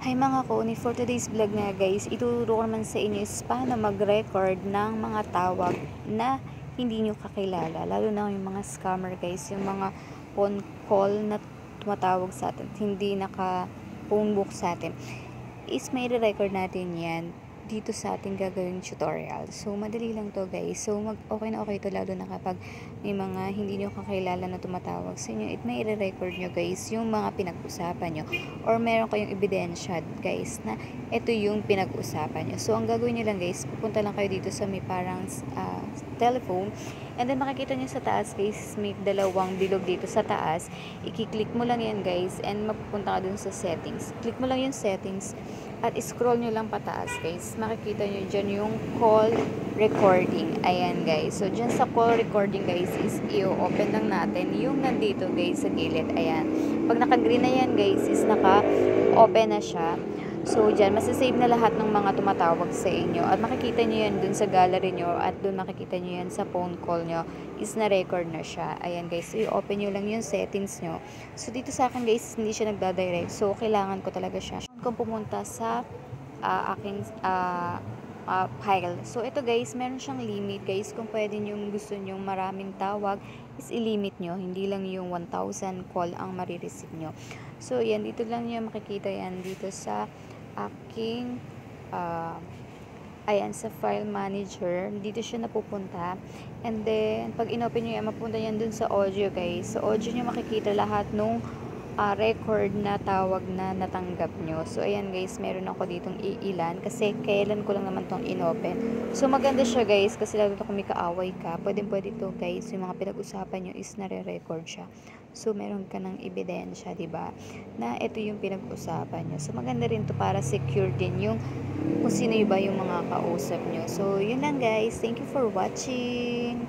Hi mga kauni, for today's vlog nga guys, ituturo ko naman sa inyo is paano mag-record ng mga tawag na hindi nyo kakilala. Lalo na yung mga scammer guys, yung mga phone call na tumatawag sa atin, hindi naka-phone book sa atin. Is may record natin yan dito sa ating gagawing tutorial. So, madali lang to guys. So, okay na okay to lalo na kapag may mga hindi nyo kakilala na tumatawag sa inyo. May i-record nyo guys yung mga pinag-usapan nyo. Or meron kayong ebidensya guys na ito yung pinag-usapan nyo. So, ang gagawin nyo lang guys, pupunta lang kayo dito sa may parang telephone. And then, makikita nyo sa taas guys, may dalawang bilog dito sa taas. I-click mo lang yan guys and mapupunta ka dun sa settings. Click mo lang yung settings at scroll nyo lang pataas guys. Makikita nyo dyan yung call recording. Ayan guys. So dyan sa call recording guys is i-open lang natin yung nandito guys sa gilid. Ayan. Pag naka-green na yan guys is naka-open na siya. So dyan masasave na lahat ng mga tumatawag sa inyo. At makikita nyo yan dun sa gallery nyo at dun makikita nyo yan sa phone call nyo is na-record na siya. Ayan guys. So i-open nyo lang yung settings nyo. So dito sa akin guys hindi siya nagdadirect. So kailangan ko talaga siya kung pumunta sa aking file. So, ito guys, meron siyang limit guys. Kung pwede nyo gusto nyo maraming tawag, is i-limit nyo. Hindi lang yung 1,000 call ang marireceive nyo. So, yan. Dito lang nyo makikita yan dito sa aking ayan, sa file manager. Dito siya napupunta. And then, pag inopen nyo yan, mapunta yan dun sa audio guys. Sa audio nyo makikita lahat nung record na tawag na natanggap nyo. So, ayan guys, meron ako ditong iilan kasi kailan ko lang naman tong inopen. So, maganda siya guys kasi lalo na kung may kaaway ka, pwede to guys, yung mga pinag-usapan nyo is nare-record siya. So, meron ka ng ebidensya, diba? Na ito yung pinag-usapan nyo. So, maganda rin to para secure din yung kung sino ba yung mga kausap nyo. So, yun lang guys. Thank you for watching.